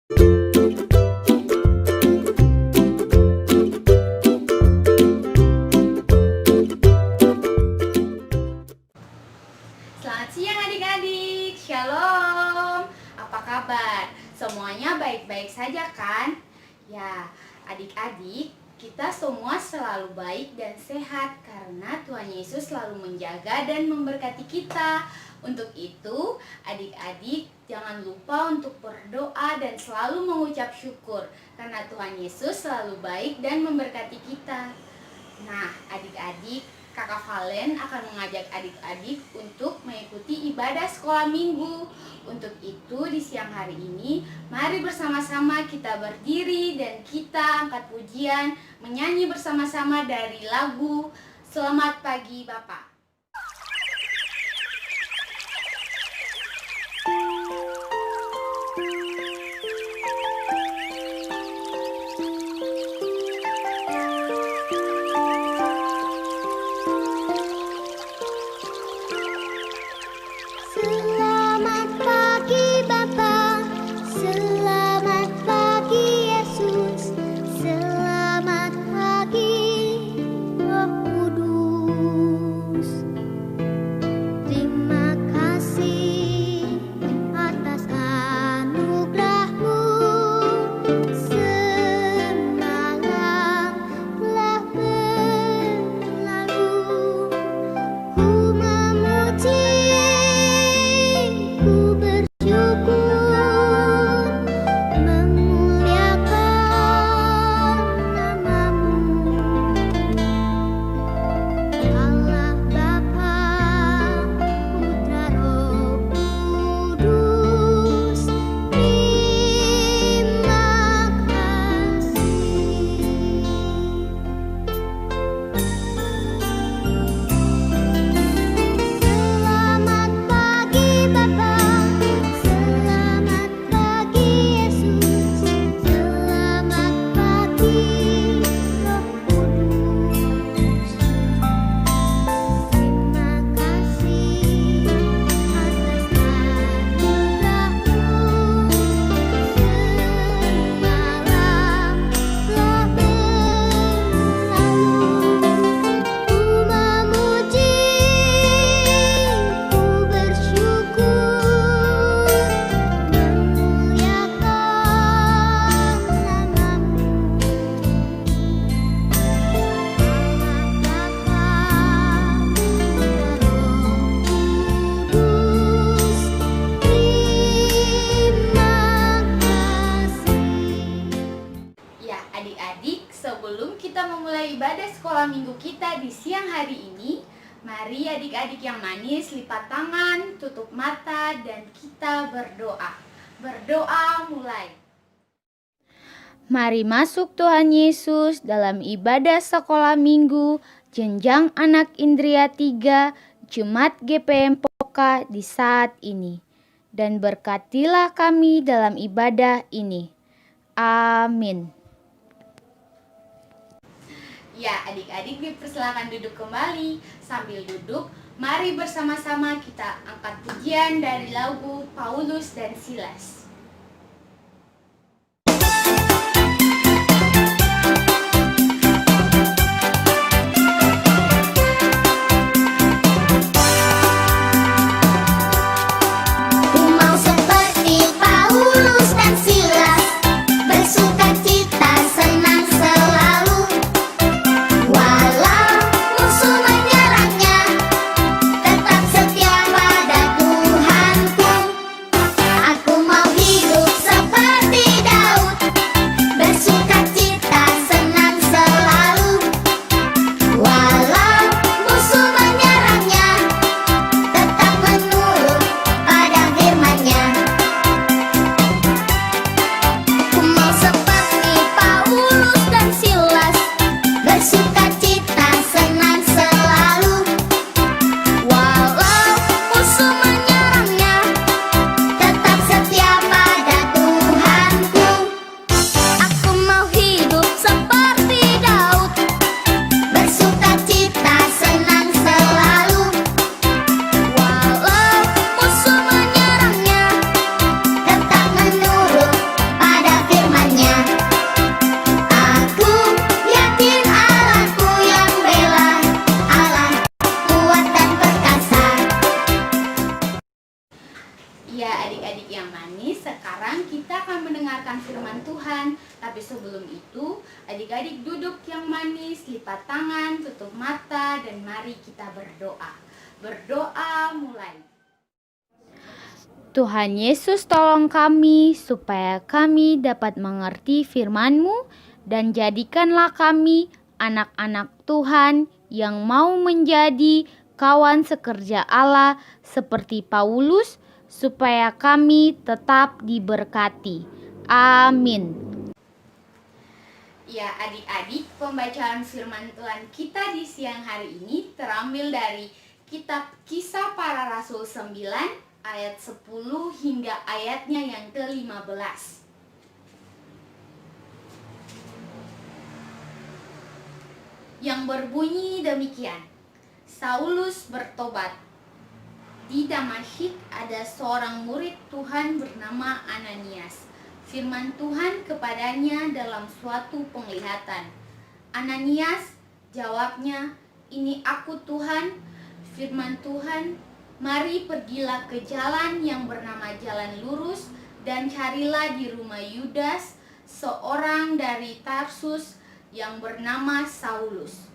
Selamat siang adik-adik, Shalom. Apa kabar? Semuanya baik-baik saja kan? Ya, adik-adik, kita semua selalu baik dan sehat karena Tuhan Yesus selalu menjaga dan memberkati kita. Untuk itu, adik-adik jangan lupa untuk berdoa dan selalu mengucap syukur karena Tuhan Yesus selalu baik dan memberkati kita. Nah, adik-adik, Kakak Valen akan mengajak adik-adik untuk mengikuti ibadah sekolah minggu. Untuk itu di siang hari ini, mari bersama-sama kita berdiri dan kita angkat pujian, menyanyi bersama-sama dari lagu Selamat Pagi Bapak. Selamat pagi Bapa, selamat pagi Yesus, selamat pagi Roh Kudus. Terima kasih atas anugerah-Mu, semalam telah berlalu. Ku memuji, ku bersyukur, memuliakan nama-Mu. Allah Bapa, Putra, Roh Kudus, terima kasih. Selamat pagi Bapa, selamat pagi Yesus, selamat pagi Roh Kudus. Terima kasih atas anugerah-Mu, semalam telah berlalu. Ku memuji, ku bersyukur, memuliakan nama-Mu. Allah Bapa, Putra, Roh Kudus, terima kasih. Ya, adik-adik, sebelum kita memulai ibadah sekolah minggu kita di siang hari ini, mari adik-adik yang manis lipat tangan, tutup mata, dan kita berdoa. Berdoa mulai. Mari masuk Tuhan Yesus dalam ibadah sekolah minggu jenjang anak Indria 3 Jemaat GPM Poka di saat ini. Dan berkatilah kami dalam ibadah ini. Amin. Ya, adik-adik dipersilakan duduk kembali. Sambil duduk, mari bersama-sama kita angkat pujian dari lagu Paulus dan Silas. Ku mau seperti Paulus dan Silas, bersukacita senang selalu. Walau musuh menyerangnya, tetap setia pada Tuhanku. Aku mau mendengarkan firman Tuhan. Tapi sebelum itu, adik-adik duduk yang manis, lipat tangan, tutup mata, dan mari kita berdoa. Berdoa mulai. Tuhan Yesus, tolong kami supaya kami dapat mengerti firman-Mu, dan jadikanlah kami anak-anak Tuhan yang mau menjadi kawan sekerja Allah seperti Paulus, supaya kami tetap diberkati. Amin. Ya, adik-adik, pembacaan firman Tuhan kita di siang hari ini terambil dari kitab Kisah Para Rasul 9 ayat 10 hingga ayatnya yang ke-15. Yang berbunyi demikian: Saulus bertobat. Di Damaskus ada seorang murid Tuhan bernama Ananias. Firman Tuhan kepadanya dalam suatu penglihatan. Ananias, jawabnya, "Ini aku Tuhan." Firman Tuhan, "Mari pergilah ke jalan yang bernama Jalan Lurus dan carilah di rumah Yudas seorang dari Tarsus yang bernama Saulus.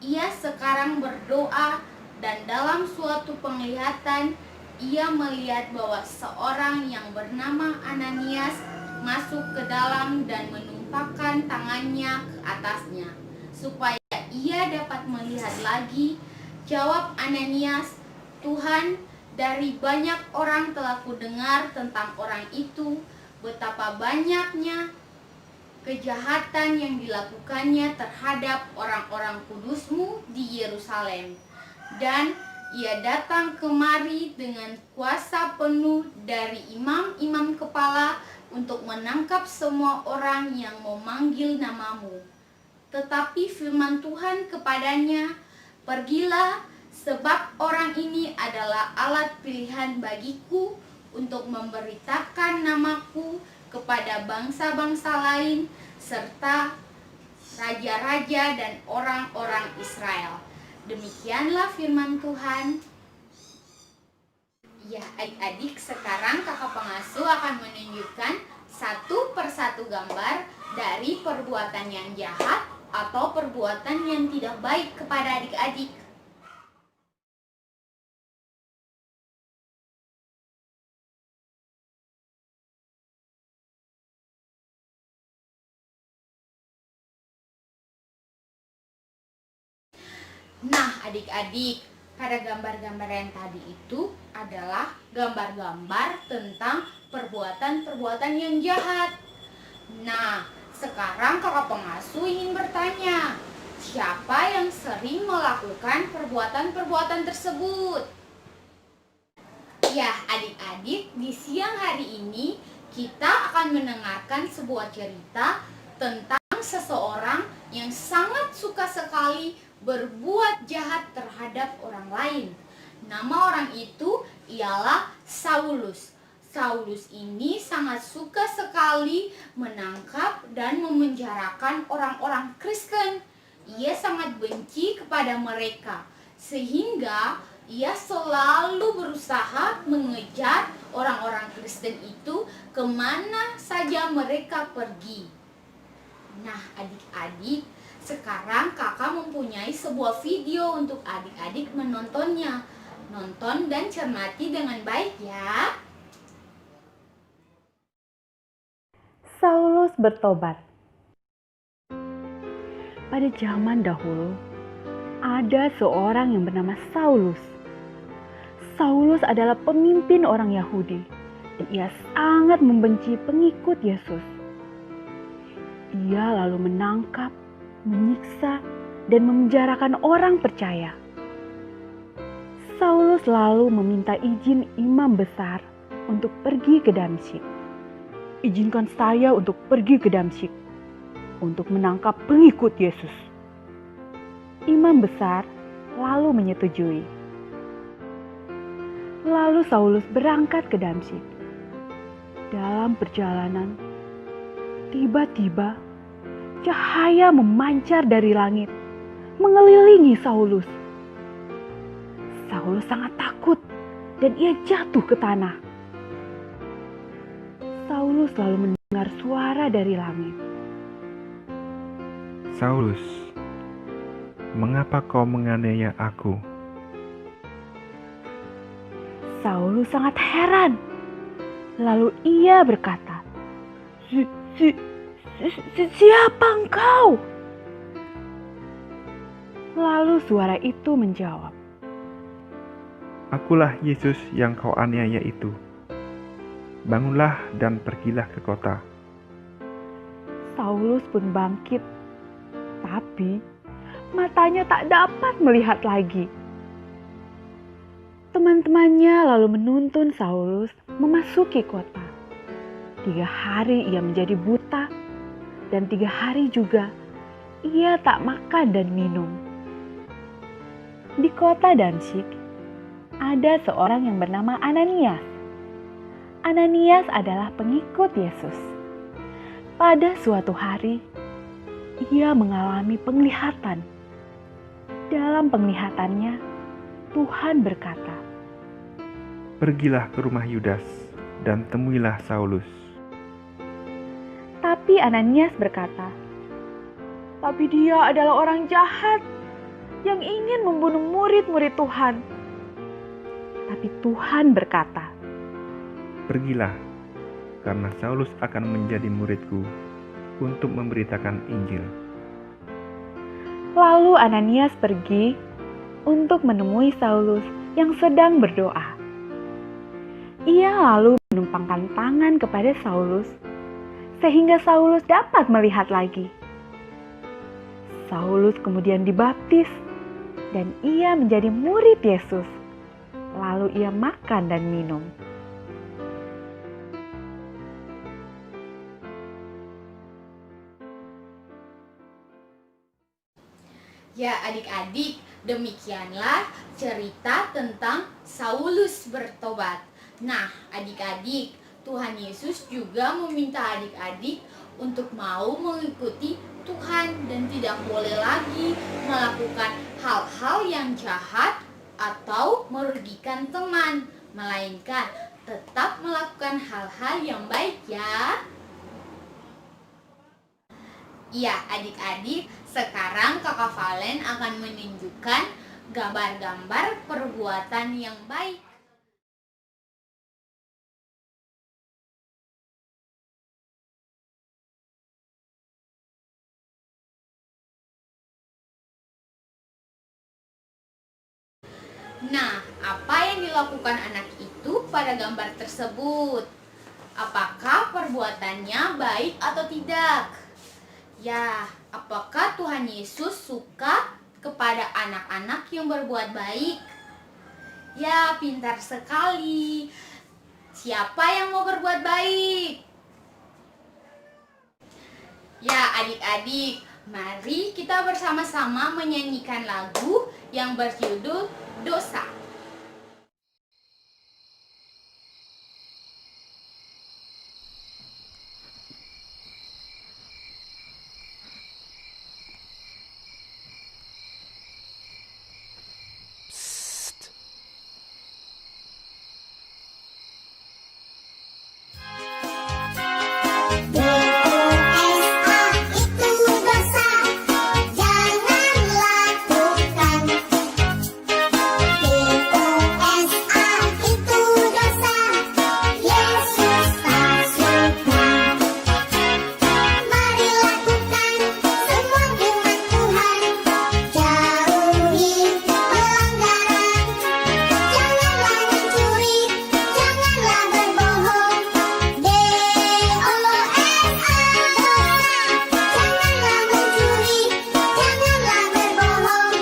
Ia sekarang berdoa dan dalam suatu penglihatan ia melihat bahwa seorang yang bernama Ananias masuk ke dalam dan menumpahkan tangannya ke atasnya, supaya ia dapat melihat lagi." Jawab Ananias, "Tuhan, dari banyak orang telah kudengar tentang orang itu, betapa banyaknya kejahatan yang dilakukannya terhadap orang-orang kudus-Mu di Yerusalem. Dan ia datang kemari dengan kuasa penuh dari imam-imam kepala untuk menangkap semua orang yang memanggil nama-Mu. Tetapi firman Tuhan kepadanya, 'Pergilah, sebab orang ini adalah alat pilihan bagiku untuk memberitakan namaku kepada bangsa-bangsa lain serta raja-raja dan orang-orang Israel.'" Demikianlah firman Tuhan. Ya, adik-adik, sekarang kakak pengasuh akan menunjukkan satu persatu gambar dari perbuatan yang jahat atau perbuatan yang tidak baik kepada adik-adik. Nah, adik-adik, pada gambar-gambar yang tadi itu adalah gambar-gambar tentang perbuatan-perbuatan yang jahat. Nah, sekarang kakak pengasuh ingin bertanya, siapa yang sering melakukan perbuatan-perbuatan tersebut? Ya, adik-adik, di siang hari ini kita akan mendengarkan sebuah cerita tentang seseorang yang sangat suka sekali berbuat jahat terhadap orang lain. Nama orang itu ialah Saulus. Saulus ini sangat suka sekali menangkap dan memenjarakan orang-orang Kristen. Ia sangat benci kepada mereka, sehingga ia selalu berusaha mengejar orang-orang Kristen itu kemana saja mereka pergi. Nah, adik-adik, sekarang kakak mempunyai sebuah video untuk adik-adik menontonnya. Nonton dan cermati dengan baik ya. Saulus bertobat. Pada zaman dahulu, ada seorang yang bernama Saulus. Saulus adalah pemimpin orang Yahudi, dan ia sangat membenci pengikut Yesus. Dia lalu menangkap, menyiksa, dan memenjarakan orang percaya. Saulus lalu meminta izin imam besar untuk pergi ke Damsyik. "Izinkan saya untuk pergi ke Damsyik untuk menangkap pengikut Yesus." Imam besar lalu menyetujui. Lalu Saulus berangkat ke Damsyik. Dalam perjalanan, tiba-tiba cahaya memancar dari langit, mengelilingi Saulus. Saulus sangat takut dan ia jatuh ke tanah. Saulus lalu dengar suara dari langit. Saulus, mengapa kau menganiaya aku? Saulus sangat heran. Lalu ia berkata, Siapa engkau?" Lalu suara itu menjawab, Akulah Yesus yang kau aniaya itu. Bangunlah dan pergilah ke kota. Saulus pun bangkit, tapi matanya tak dapat melihat lagi. Teman-temannya lalu menuntun Saulus memasuki kota. 3 hari ia menjadi buta, dan 3 hari juga ia tak makan dan minum. Di kota Damsyik, ada seorang yang bernama Ananias. Ananias adalah pengikut Yesus. Pada suatu hari, ia mengalami penglihatan. Dalam penglihatannya, Tuhan berkata, Pergilah ke rumah Yudas dan temuilah Saulus. Tapi Ananias berkata, "Tapi dia adalah orang jahat yang ingin membunuh murid-murid Tuhan." Tapi Tuhan berkata, Pergilah, karena Saulus akan menjadi muridku untuk memberitakan Injil. Lalu Ananias pergi untuk menemui Saulus yang sedang berdoa. Ia lalu menumpangkan tangan kepada Saulus, sehingga Saulus dapat melihat lagi. Saulus kemudian dibaptis, dan ia menjadi murid Yesus. Lalu ia makan dan minum. Ya adik-adik, demikianlah cerita tentang Saulus bertobat. Nah adik-adik, Tuhan Yesus juga meminta adik-adik untuk mau mengikuti Tuhan dan tidak boleh lagi melakukan hal-hal yang jahat atau merugikan teman, melainkan tetap melakukan hal-hal yang baik ya. Iya adik-adik, sekarang Kakak Valen akan menunjukkan gambar-gambar perbuatan yang baik. Nah, apa yang dilakukan anak itu pada gambar tersebut? Apakah perbuatannya baik atau tidak? Ya, apakah Tuhan Yesus suka kepada anak-anak yang berbuat baik? Ya, pintar sekali. Siapa yang mau berbuat baik? Ya, adik-adik, mari kita bersama-sama menyanyikan lagu yang berjudul Dosa. DOSA itu dosa, jangan lakukan. DOSA itu dosa, Yesus tak suka. Mari lakukan semua firman Tuhan, jauhi pelanggaran. Janganlah mencuri, janganlah berbohong. DOSA dosa, janganlah mencuri, janganlah berbohong.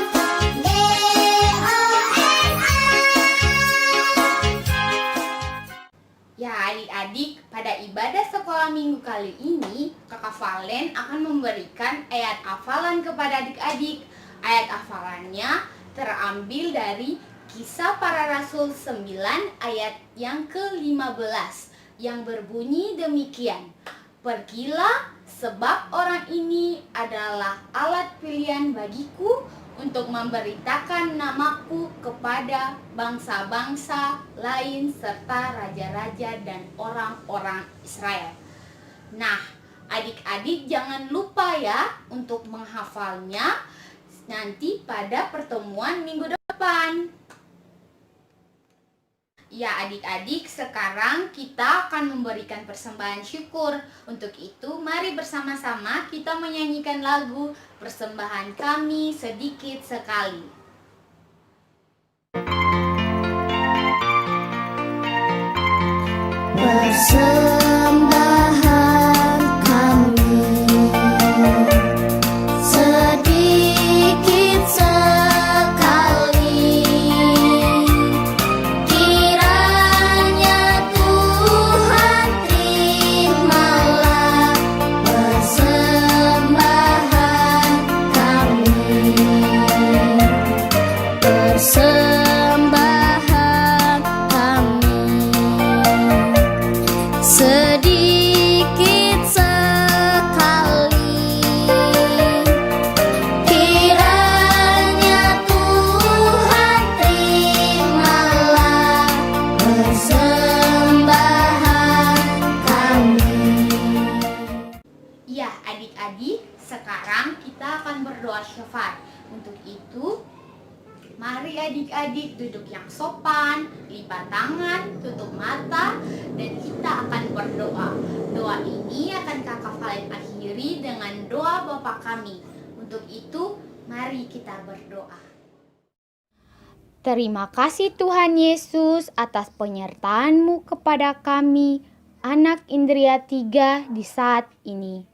Ya adik-adik, pada ibadah sekolah minggu kali ini, Kakak Valen akan memberikan ayat hafalan kepada adik-adik. Ayat hafalannya terambil dari Kisah Para Rasul 9 ayat yang ke-15 yang berbunyi demikian. Pergilah, sebab orang ini adalah alat pilihan bagiku untuk memberitakan namaku kepada bangsa-bangsa lain serta raja-raja dan orang-orang Israel. Nah, adik-adik jangan lupa ya untuk menghafalnya nanti pada pertemuan minggu depan. Ya adik-adik, sekarang kita akan memberikan persembahan syukur. Untuk itu, mari bersama-sama kita menyanyikan lagu Persembahan Kami Sedikit Sekali. Persembahan kami sedikit sekali, kiranya Tuhan terimalah persembahan kami. Persembahan kami sedikit sekali, kiranya Tuhan terimalah persembahan kami. Ya adik-adik, sekarang kita akan berdoa syafaat. Untuk itu, mari adik-adik duduk yang sopan, lipat tangan, tutup mata, dan kita akan berdoa. Doa ini akan Kakak Valen akhiri dengan doa Bapa kami. Untuk itu, mari kita berdoa. Terima kasih Tuhan Yesus atas penyertaan-Mu kepada kami, anak Indria 3 di saat ini.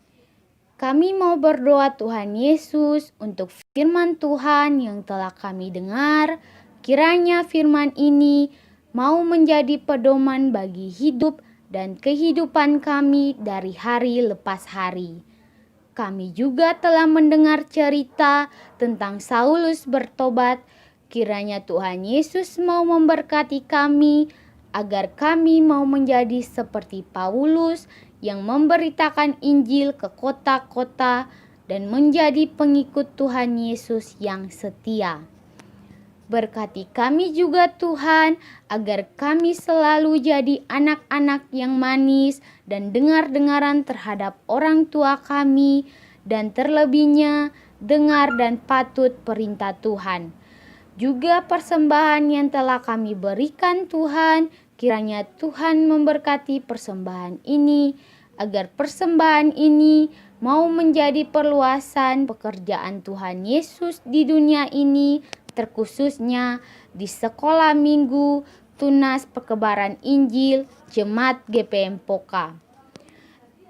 Kami mau berdoa Tuhan Yesus untuk firman Tuhan yang telah kami dengar. Kiranya firman ini mau menjadi pedoman bagi hidup dan kehidupan kami dari hari lepas hari. Kami juga telah mendengar cerita tentang Saulus bertobat. Kiranya Tuhan Yesus mau memberkati kami agar kami mau menjadi seperti Paulus yang memberitakan Injil ke kota-kota dan menjadi pengikut Tuhan Yesus yang setia. Berkati kami juga Tuhan, agar kami selalu jadi anak-anak yang manis dan dengar-dengaran terhadap orang tua kami, dan terlebihnya dengar dan patut perintah Tuhan. Juga persembahan yang telah kami berikan Tuhan, kiranya Tuhan memberkati persembahan ini, agar persembahan ini mau menjadi perluasan pekerjaan Tuhan Yesus di dunia ini, terkhususnya di sekolah minggu, tunas perkebaran Injil, Jemaat GPM Poka.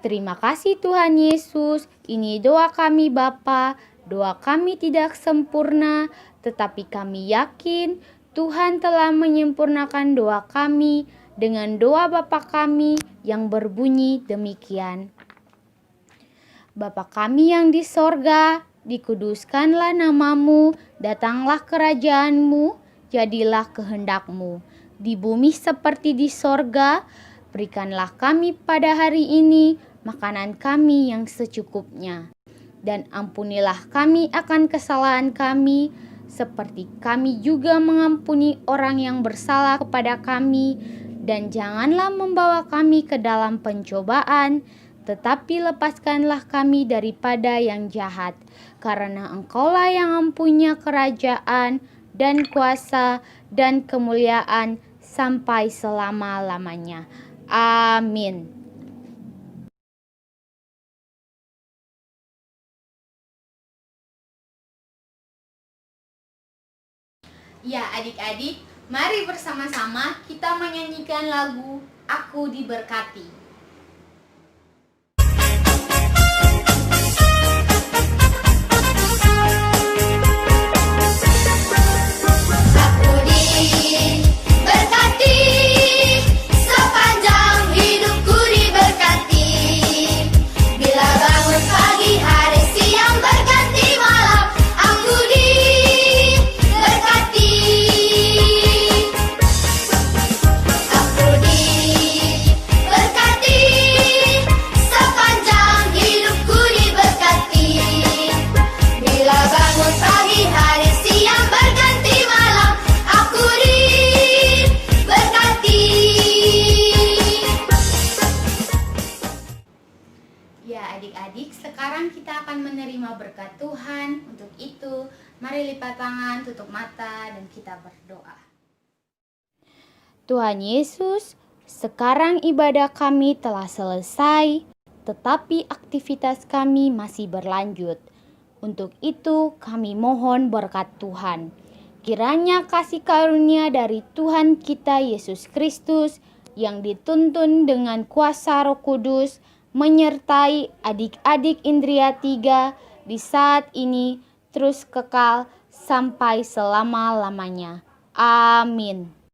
Terima kasih Tuhan Yesus, ini doa kami Bapa. Doa kami tidak sempurna, tetapi kami yakin Tuhan telah menyempurnakan doa kami dengan doa Bapa kami yang berbunyi demikian. Bapa kami yang di sorga, dikuduskanlah namamu, datanglah kerajaanmu, jadilah kehendakmu. Di bumi seperti di sorga, berikanlah kami pada hari ini makanan kami yang secukupnya. Dan ampunilah kami akan kesalahan kami, seperti kami juga mengampuni orang yang bersalah kepada kami. Dan janganlah membawa kami ke dalam pencobaan, tetapi lepaskanlah kami daripada yang jahat. Karena Engkaulah yang mempunyai kerajaan dan kuasa dan kemuliaan sampai selama-lamanya. Amin. Ya adik-adik, mari bersama-sama kita menyanyikan lagu Aku Diberkati. Aku diberkati, sepanjang hidupku diberkati. Bila bangun pagi, hari, siang berganti malam, aku diberkati. Aku diberkati. Ya adik-adik, sekarang kita akan menerima berkat Tuhan. Untuk itu, mari lipat tangan, tutup mata, dan kita berdoa. Tuhan Yesus, sekarang ibadah kami telah selesai, tetapi aktivitas kami masih berlanjut. Untuk itu, kami mohon berkat Tuhan. Kiranya kasih karunia dari Tuhan kita Yesus Kristus yang dituntun dengan kuasa Roh Kudus menyertai adik-adik Indria 3 di saat ini terus kekal sampai selama-lamanya. Amin.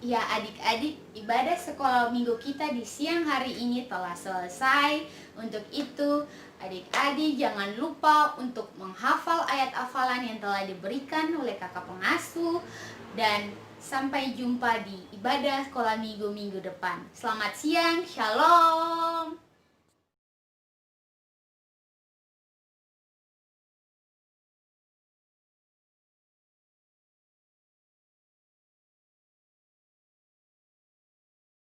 Ya adik-adik, ibadah sekolah minggu kita di siang hari ini telah selesai. Untuk itu, adik-adik jangan lupa untuk menghafal ayat hafalan yang telah diberikan oleh kakak pengasuh. Dan sampai jumpa di ibadah sekolah minggu depan. Selamat siang, shalom.